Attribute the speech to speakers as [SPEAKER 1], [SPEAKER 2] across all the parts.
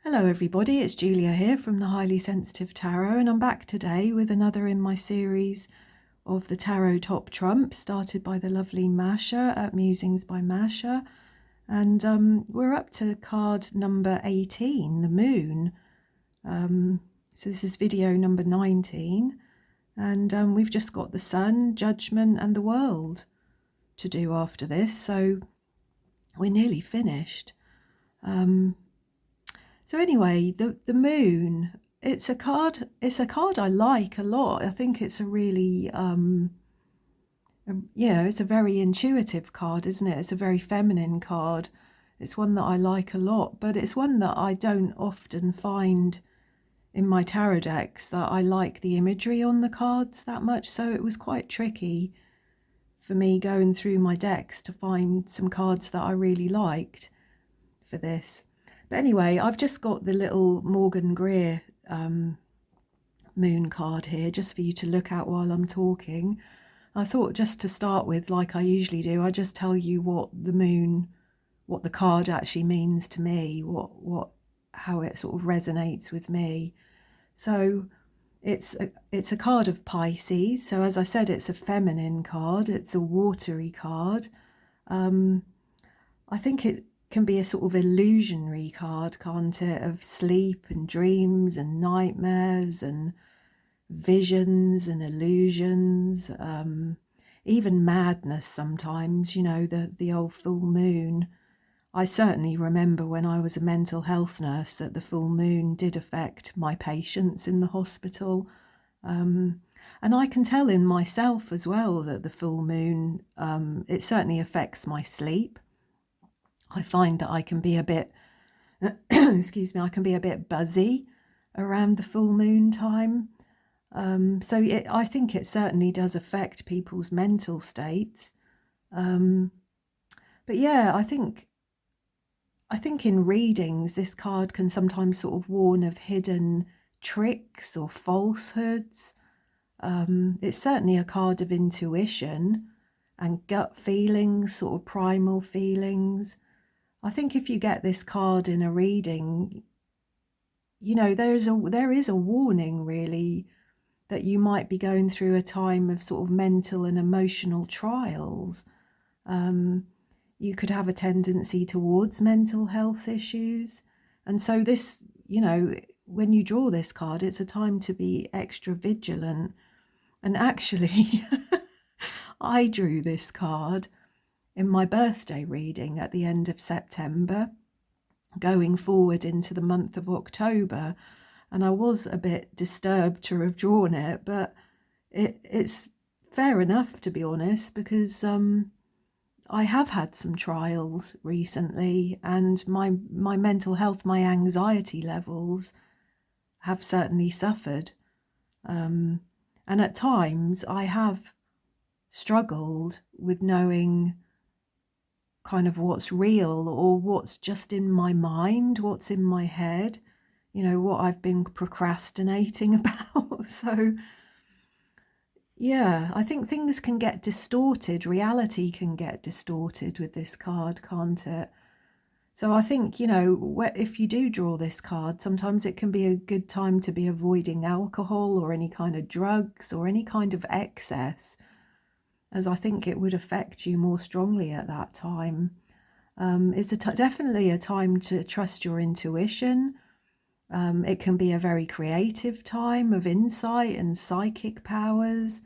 [SPEAKER 1] Hello everybody, it's Julia here from the Highly Sensitive Tarot, and I'm back today with another in my series of the Tarot Top Trumps, started by the lovely Mascha at Musings by Mascha. And we're up to card number 18, the Moon. So this is video number 19, and we've just got the Sun, Judgment and the World to do after this, so we're nearly finished. So anyway, the Moon, it's a card I like a lot. I think it's a really it's a very intuitive card, isn't it? It's a very feminine card. It's one that I like a lot, but it's one that I don't often find in my tarot decks, that I like the imagery on the cards that much. So it was quite tricky for me going through my decks to find some cards that I really liked for this. But anyway, I've just got the little Morgan Greer moon card here just for you to look at while I'm talking. I thought just to start with, like I usually do, I just tell you what the moon, what the card actually means to me, how it sort of resonates with me. So it's a card of Pisces. So as I said, it's a feminine card. It's a watery card. I think it can be a sort of illusionary card, can't it, of sleep and dreams and nightmares and visions and illusions, even madness sometimes, you know, the old full moon. I certainly remember when I was a mental health nurse that the full moon did affect my patients in the hospital. And I can tell in myself as well that the full moon, it certainly affects my sleep. I find that I can be a bit, excuse me, I can be a bit buzzy around the full moon time. I think it certainly does affect people's mental states. But yeah, I think in readings, this card can sometimes sort of warn of hidden tricks or falsehoods. It's certainly a card of intuition and gut feelings, sort of primal feelings. I think if you get this card in a reading, you know, there is a warning really that you might be going through a time of sort of mental and emotional trials. You could have a tendency towards mental health issues. And so this, you know, when you draw this card, it's a time to be extra vigilant. And actually, I drew this card in my birthday reading at the end of September, going forward into the month of October. And I was a bit disturbed to have drawn it, but it's fair enough, to be honest, because I have had some trials recently, and my mental health, my anxiety levels have certainly suffered. And at times I have struggled with knowing kind of what's real or what's just in my mind, what's in my head, you know, what I've been procrastinating about. So yeah, I think things can get distorted. Reality can get distorted with this card, can't it? So I think, you know, if you do draw this card, sometimes it can be a good time to be avoiding alcohol or any kind of drugs or any kind of excess, as I think it would affect you more strongly at that time. It's definitely a time to trust your intuition. It can be a very creative time of insight and psychic powers,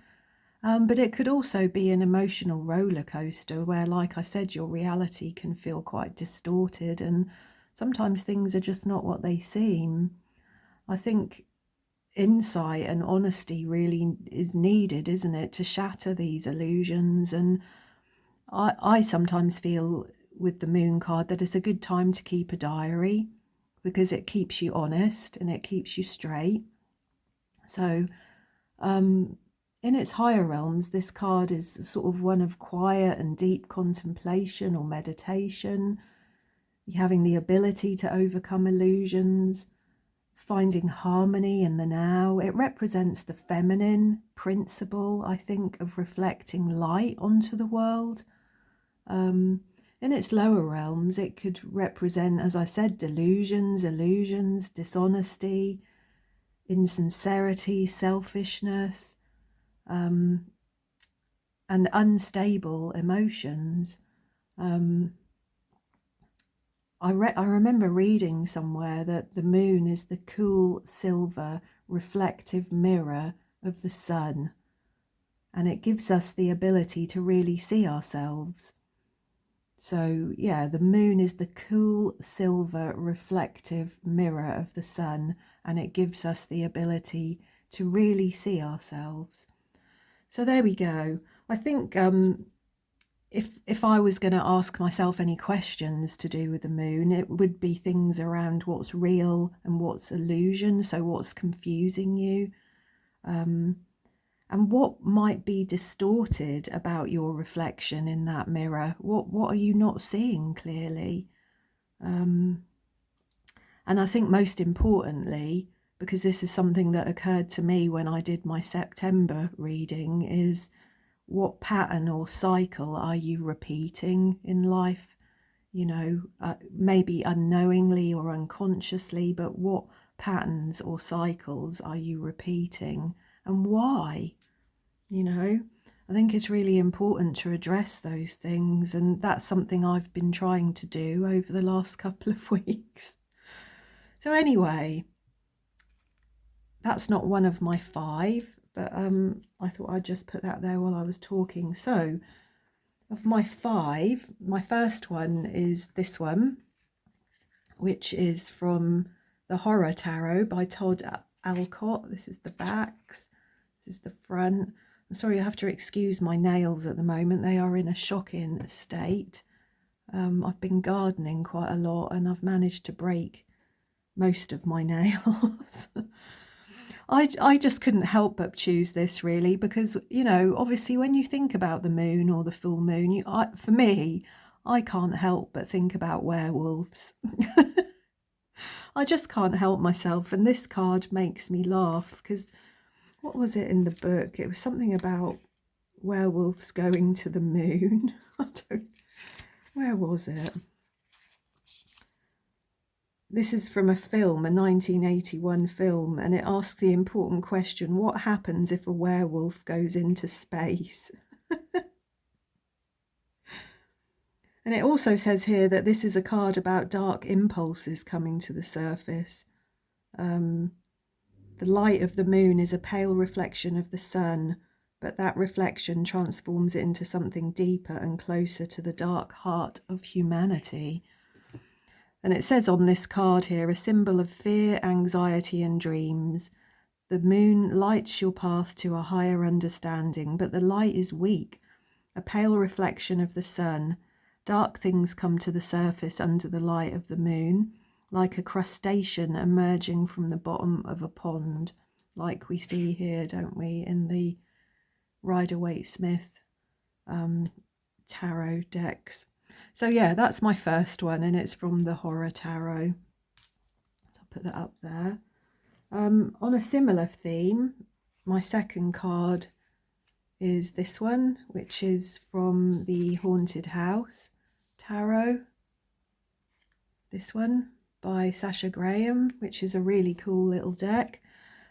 [SPEAKER 1] but it could also be an emotional roller coaster where, like I said, your reality can feel quite distorted and sometimes things are just not what they seem. I think insight and honesty really is needed, isn't it, to shatter these illusions. And I sometimes feel with the moon card that it's a good time to keep a diary, because it keeps you honest and it keeps you straight. So in its higher realms, this card is sort of one of quiet and deep contemplation or meditation, having the ability to overcome illusions, finding harmony in the now. It represents the feminine principle, I think, of reflecting light onto the world. in its lower realms, it could represent, as I said, delusions, illusions, dishonesty, insincerity, selfishness, and unstable emotions. I remember reading somewhere that the moon is the cool, silver, reflective mirror of the sun, and it gives us the ability to really see ourselves. So yeah, the moon is the cool, silver, reflective mirror of the sun, and it gives us the ability to really see ourselves. So there we go. I think if I was going to ask myself any questions to do with the moon, it would be things around what's real and what's illusion, so what's confusing you, and what might be distorted about your reflection in that mirror. What are you not seeing clearly? And I think most importantly, because this is something that occurred to me when I did my September reading, is what pattern or cycle are you repeating in life? You know, maybe unknowingly or unconsciously, but what patterns or cycles are you repeating, and why? You know, I think it's really important to address those things, and that's something I've been trying to do over the last couple of weeks. So anyway, that's not one of my 5, but I thought I'd just put that there while I was talking. So of my 5, my first one is this one, which is from the Horror Tarot by Todd Alcott. This is the backs, this is the front. I'm sorry, I have to excuse my nails at the moment. They are in a shocking state. I've been gardening quite a lot and I've managed to break most of my nails. I just couldn't help but choose this really because, you know, obviously when you think about the moon or the full moon, for me, I can't help but think about werewolves. I just can't help myself, and this card makes me laugh because what was it in the book? It was something about werewolves going to the moon. Where was it? This is from a film, a 1981 film, and it asks the important question, what happens if a werewolf goes into space? And it also says here that this is a card about dark impulses coming to the surface. The light of the moon is a pale reflection of the sun, but that reflection transforms it into something deeper and closer to the dark heart of humanity. And it says on this card here, a symbol of fear, anxiety, and dreams. The moon lights your path to a higher understanding, but the light is weak, a pale reflection of the sun. Dark things come to the surface under the light of the moon, like a crustacean emerging from the bottom of a pond, like we see here, don't we, in the Rider-Waite-Smith tarot decks. So yeah, that's my first one, and it's from the Horror Tarot. So I'll put that up there. On a similar theme, my second card is this one, which is from the Haunted House Tarot. This one by Sasha Graham, which is a really cool little deck.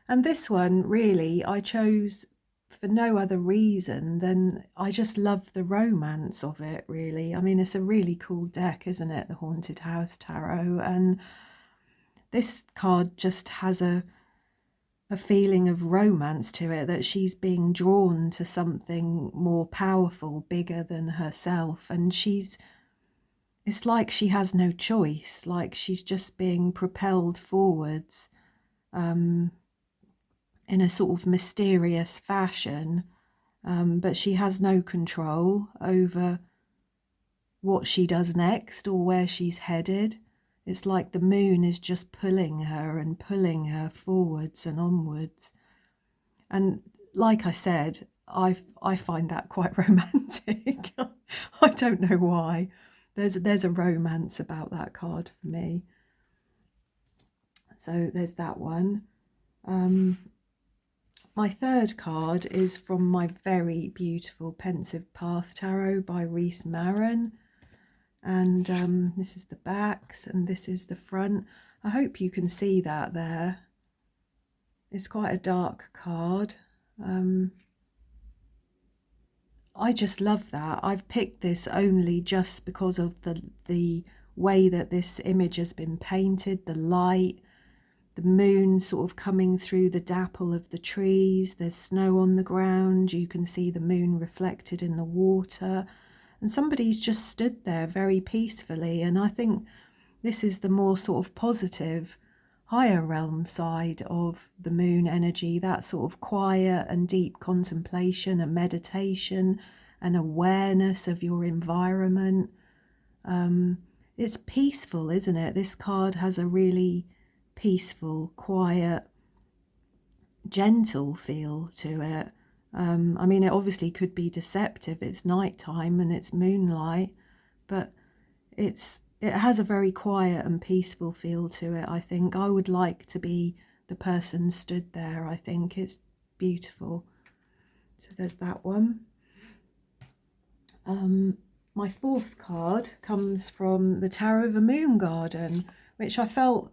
[SPEAKER 1] And this one, really, I chose for no other reason than I just love the romance of it, really. I mean, it's a really cool deck, isn't it? The Haunted House Tarot. And this card just has a feeling of romance to it, that she's being drawn to something more powerful, bigger than herself. And it's like she has no choice, like she's just being propelled forwards in a sort of mysterious fashion, but she has no control over what she does next or where she's headed. It's like the moon is just pulling her and pulling her forwards and onwards. And like I said, I find that quite romantic. I don't know why. There's a romance about that card for me. So there's that one. My third card is from my very beautiful Pensive Path Tarot by Reese Marin. And this is the backs and this is the front. I hope you can see that there. It's quite a dark card. I just love that. I've picked this only just because of the way that this image has been painted, the light, the moon sort of coming through the dapple of the trees. There's snow on the ground. You can see the moon reflected in the water. And somebody's just stood there very peacefully. And I think this is the more sort of positive, higher realm side of the moon energy, that sort of quiet and deep contemplation and meditation and awareness of your environment. It's peaceful, isn't it? This card has a really peaceful, quiet, gentle feel to it. I mean, it obviously could be deceptive. It's nighttime and it's moonlight, but it has a very quiet and peaceful feel to it, I think. I would like to be the person stood there. I think it's beautiful. So there's that one. My fourth card comes from the Tarot of the Moon Garden, which I felt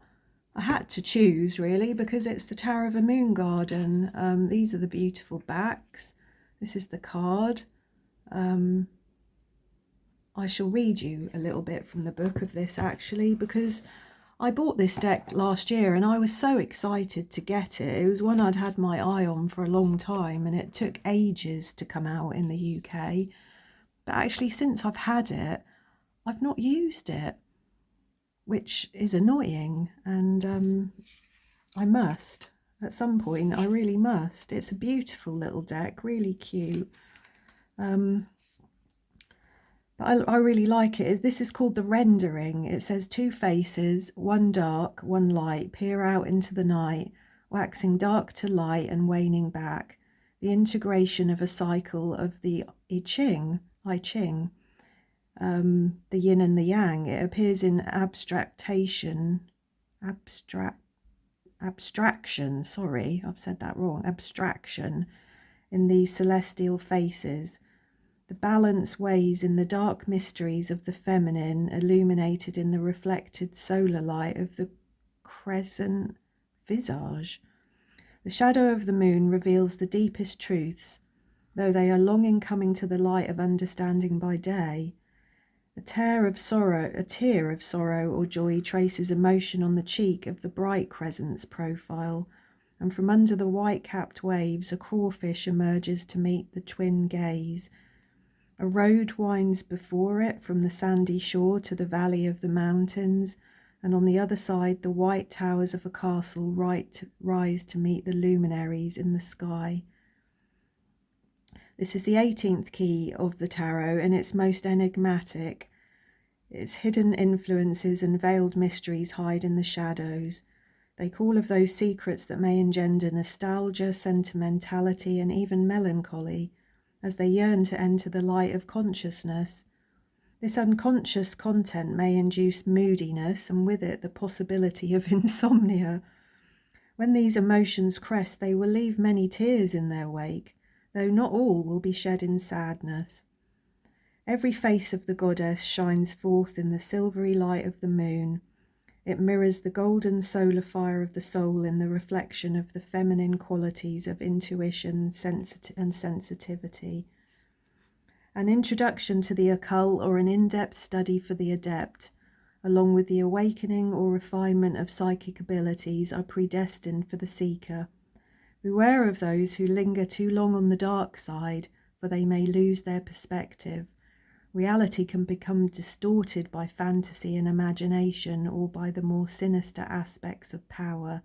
[SPEAKER 1] I had to choose really because it's the Tarot of the Moon Garden. These are the beautiful backs. This is the card. I shall read you a little bit from the book of this actually, because I bought this deck last year and I was so excited to get it. It was one I'd had my eye on for a long time and it took ages to come out in the UK. But actually since I've had it, I've not used it, which is annoying, and I must. At some point, I really must. It's a beautiful little deck, really cute. But I really like it. This is called the Rendering. It says 2 faces, one dark, one light, peer out into the night, waxing dark to light and waning back. The integration of a cycle of the I Ching, the yin and the yang. It appears in abstraction, sorry, I've said that wrong, abstraction in these celestial faces. The balance weighs in the dark mysteries of the feminine, illuminated in the reflected solar light of the crescent visage. The shadow of the moon reveals the deepest truths, though they are long in coming to the light of understanding by day. A tear of sorrow or joy traces emotion on the cheek of the bright crescent's profile, and from under the white-capped waves a crawfish emerges to meet the twin gaze. A road winds before it from the sandy shore to the valley of the mountains, and on the other side the white towers of a castle rise to meet the luminaries in the sky. This is the 18th key of the tarot, and it's most enigmatic. Its hidden influences and veiled mysteries hide in the shadows. They call of those secrets that may engender nostalgia, sentimentality, and even melancholy, as they yearn to enter the light of consciousness. This unconscious content may induce moodiness, and with it the possibility of insomnia. When these emotions crest, they will leave many tears in their wake, though not all will be shed in sadness. Every face of the goddess shines forth in the silvery light of the moon. It mirrors the golden solar fire of the soul in the reflection of the feminine qualities of intuition and sensitivity. An introduction to the occult or an in-depth study for the adept, along with the awakening or refinement of psychic abilities, are predestined for the seeker. Beware of those who linger too long on the dark side, for they may lose their perspective. Reality can become distorted by fantasy and imagination, or by the more sinister aspects of power.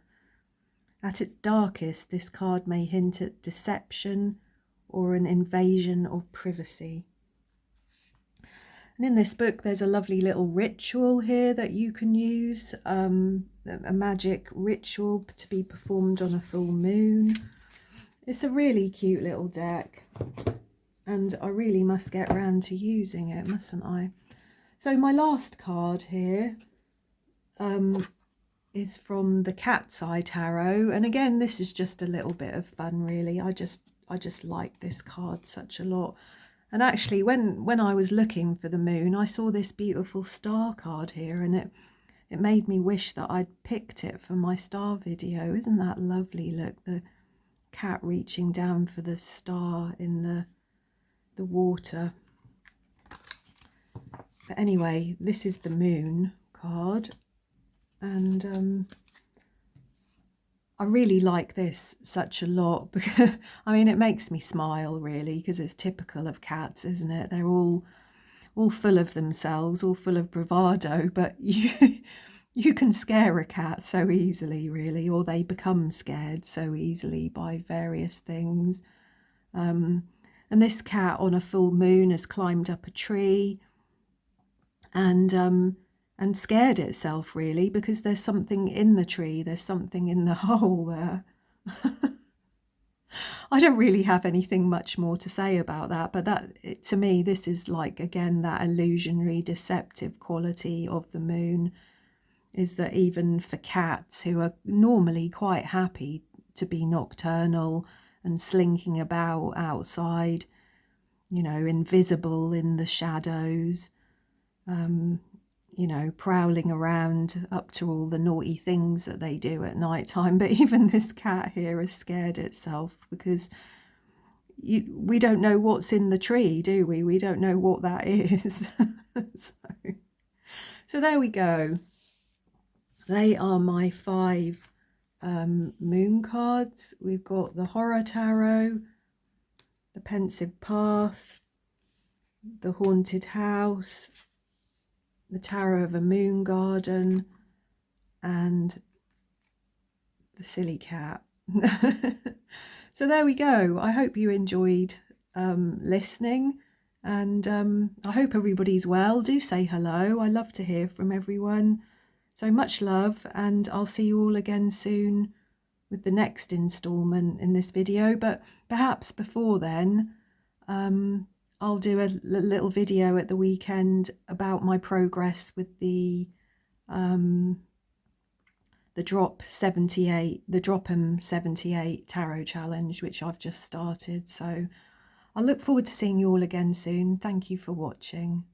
[SPEAKER 1] At its darkest, this card may hint at deception or an invasion of privacy. And in this book, there's a lovely little ritual here that you can use, a magic ritual to be performed on a full moon. It's a really cute little deck, and I really must get round to using it, mustn't I? So my last card here is from the Cat's Eye Tarot, and again, this is just a little bit of fun, really. I just like this card such a lot. And actually, when I was looking for the moon, I saw this beautiful star card here, and it made me wish that I'd picked it for my star video. Isn't that lovely? Look, the cat reaching down for the star in the water. But anyway, this is the moon card, and I really like this such a lot because, I mean, it makes me smile really, because it's typical of cats, isn't it? They're all full of themselves, all full of bravado, but you can scare a cat so easily, really, or they become scared so easily by various things. And this cat on a full moon has climbed up a tree and scared itself, really, because there's something in the tree, there's something in the hole there. I don't really have anything much more to say about that, but that, to me, this is like, again, that illusionary, deceptive quality of the moon, is that even for cats who are normally quite happy to be nocturnal and slinking about outside, you know, invisible in the shadows, you know, prowling around up to all the naughty things that they do at night time. But even this cat here has scared itself because we don't know what's in the tree, do we? We don't know what that is. So there we go. They are my 5 moon cards. We've got the Horror Tarot, the Pensive Path, the Haunted House, the Tarot of a Moon Garden, and the Silly Cat. So there we go. I hope you enjoyed listening, and I hope everybody's well. Do say hello. I love to hear from everyone. So much love, and I'll see you all again soon with the next instalment in this video. But perhaps before then, I'll do a little video at the weekend about my progress with the Drop 78, the Drop'em 78 Tarot Challenge, which I've just started. So I look forward to seeing you all again soon. Thank you for watching.